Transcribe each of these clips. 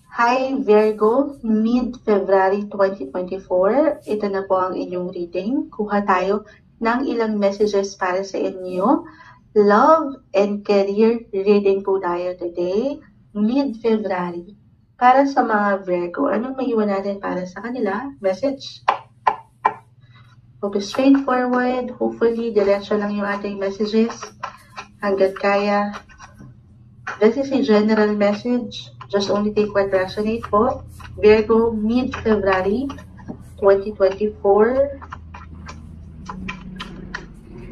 Hi Virgo, mid-February 2024, ito na po ang inyong reading. Kuha tayo ng ilang messages para sa inyo. Love and career reading po tayo today, mid-February. Para sa mga Virgo, anong maiwan natin para sa kanila? Message. Hope straightforward. Hopefully, diretso lang yung ating messages. Hanggat kaya. This is a general message. Just only take what resonate po. Virgo, mid-February 2024.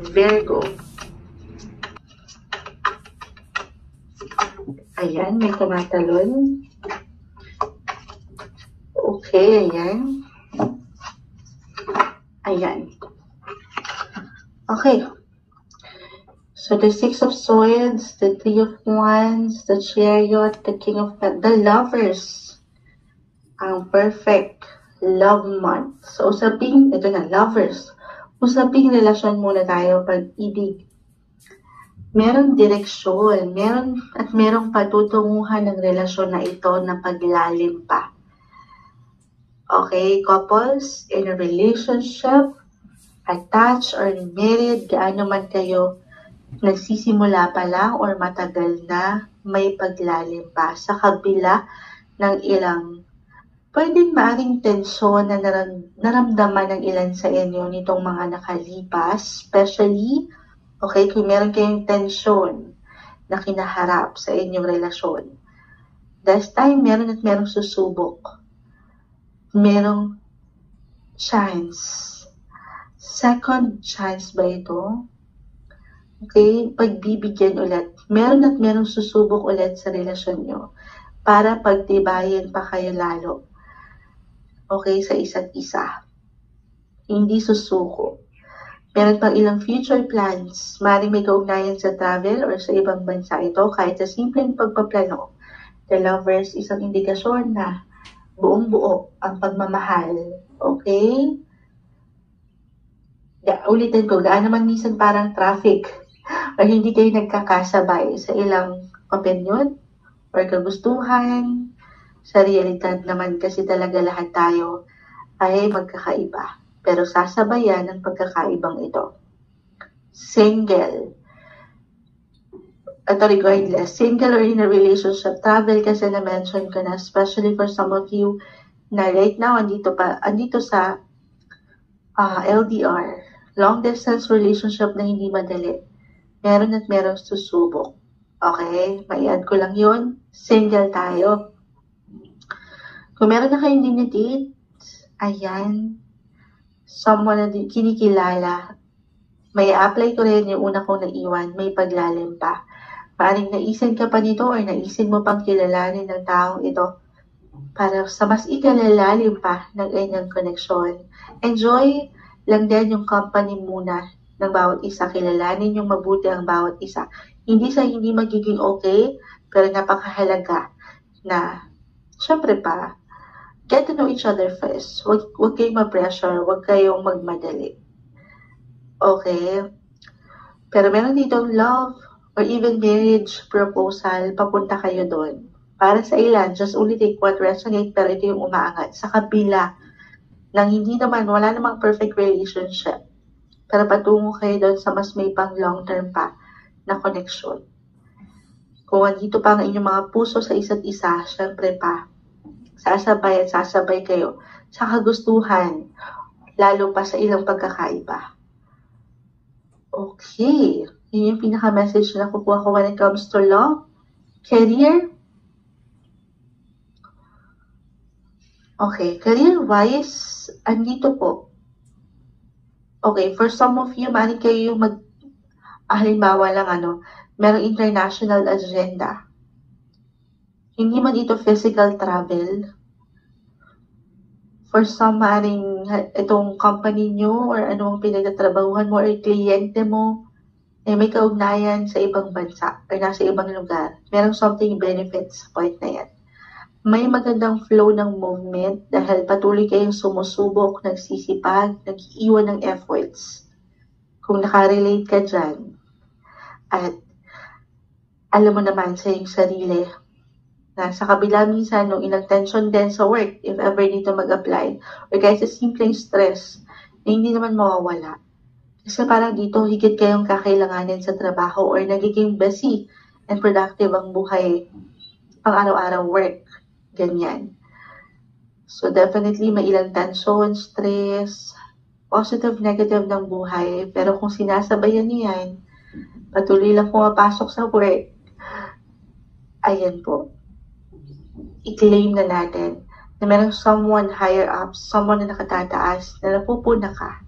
Virgo. Ayan, may tumatalon. Okay, ayan. Ayan. Okay. So the Six of Swords, the Three of Wands, the Chariot, the King of Pentacles, the Lovers. Ang perfect love month. So usaping, ito na, lovers. Usaping relasyon muna tayo, pag-ibig. Meron direksyon, merong patutunguhan ng relasyon na ito na paglalim pa. Okay, couples in a relationship, attached or married, gaano man kayo, nagsisimula pa lang or matagal na, may paglalim pa sa kabila ng ilang pwedeng maaring tensyon na naramdaman ng ilan sa inyo nitong mga nakalipas, especially, okay, kung meron kayong tensyon na kinaharap sa inyong relasyon. This time, merong susubok. Merong chance. Second chance ba ito? Okay, pagbibigyan ulit. Merong susubok ulit sa relasyon nyo para pagtibayin pa kayo lalo. Okay, sa isa't isa. Hindi susuko. Meron pang ilang future plans. Maring may kaugnayan sa travel or sa ibang bansa ito kahit sa simpleng pagpaplano. The Lovers, isang indikasyon na buong-buo ang pagmamahal. Okay? Ulitin ko, gaano man minsan parang traffic o hindi kayo nagkakasabay sa ilang opinion or kagustuhan. Sa realidad naman kasi talaga lahat tayo ay magkakaiba. Pero sasabayan ng pagkakaibang ito. Single. Ito regardless. Single or in a relationship. Travel kasi na-mention ko na, especially for some of you na right now andito sa LDR. Long distance relationship na hindi madali. Merong susubok. Okay? May-add ko lang yun. Single tayo. Kung meron na kayong dinidate, ayan, someone na kinikilala, may apply ko rin yung una kong naiwan, may paglalim pa. Maring naisin ka pa nito or naisin mo pang kilalanin ng taong ito para sa mas ikalalalim pa ng inyong koneksyon. Enjoy lang din yung company muna ng bawat isa. Kilalanin yung mabuti ang bawat isa. Hindi sa hindi magiging okay, pero napakahalaga na, syempre pa, get to know each other first. Huwag kayong ma-pressure, huwag kayong magmadali. Okay? Pero meron ditong love or even marriage proposal, papunta kayo doon. Para sa ilan, just only take what resonate, pero ito yung umaangat. Sa kabila ng wala namang perfect relationship. Pero patungo kayo doon sa mas may pang long-term pa na connection. Kung andito pa ang inyong mga puso sa isa't isa, syempre pa, sasabay kayo sa kagustuhan, lalo pa sa ilang pagkakaiba. Okay, yun yung pinaka-message na kukuha ko when it comes to love, career. Okay, career-wise, andito po. Okay, for some of you, maaaring kayo yung halimbawa lang merong international agenda. Hindi man ito physical travel. For some, maaaring itong company nyo or anong pinagtatrabahuhan mo or kliyente mo may kaugnayan sa ibang bansa or nasa ibang lugar. Merong something benefits sa point na yan. May magandang flow ng movement dahil patuloy kayong sumusubok, nagsisipag, nag-iwan ng efforts. Kung nakarelate ka dyan, at alam mo naman sa iyong sarili na sa kabila minsan ng ilang tension din sa work, if ever dito mag-apply, or kahit sa simpleng stress, na hindi naman mawawala. Kasi parang dito, higit kayong kakailanganin sa trabaho or nagiging busy and productive ang buhay, pang araw-araw work. Ganyan. So definitely may ilang tension, stress, positive, negative ng buhay. Pero kung sinasabayan niyo yan, patuloy lang pumapasok sa work, ayan po, i-claim na natin na merong someone higher up, someone na nakatataas, na napupuna ka.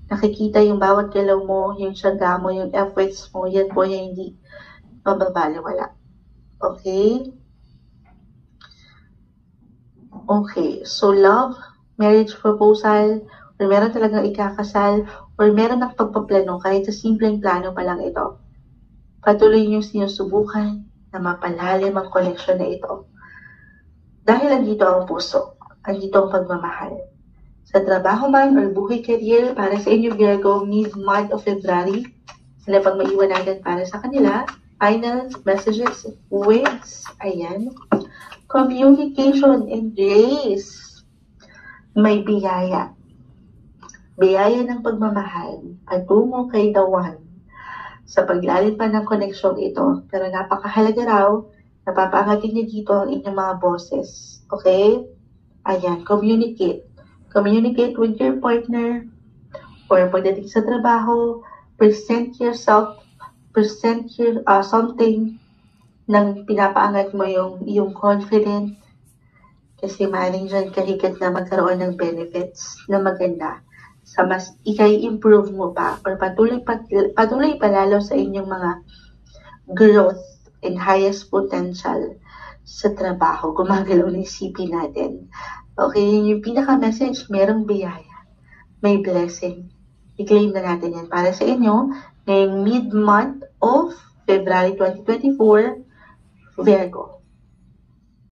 Nakikita yung bawat galaw mo, yung tiyaga mo, yung efforts mo, yan po yung hindi mababaliwala. Okay? Okay, so love, marriage proposal, or meron talagang ikakasal, or meron ng pagpaplano kahit sa simpleng plano pa lang ito. Patuloy niyong sinusubukan na mapalalim ang connection na ito. Dahil andito ang puso, andito ang pagmamahal. Sa trabaho man or buhay career, para sa inyo Virgo, mid-month of February, sila pag maiwan natin para sa kanila, final messages, words, ayan. Communication and grace. May biyaya. Biyaya ng pagmamahal, patungo kay the one. Sa paglalim pa ng koneksyong ito, pero napakahalaga raw, napapangatin niyo dito ang inyong mga boses. Okay? Ayan, communicate. Communicate with your partner, or pagdating sa trabaho, present yourself, present your something nang pinapaangat mo yung confident, kasi maaaring dyan kahigat na magkaroon ng benefits na maganda sa mas i-improve mo pa or patuloy palalo sa inyong mga growth and highest potential sa trabaho. Gumagalaw ng isipin natin. Okay, yung pinaka-message, merong biyaya, may blessing. I-claim na natin yan para sa inyo ngayong mid-month of February 2024, Virgo.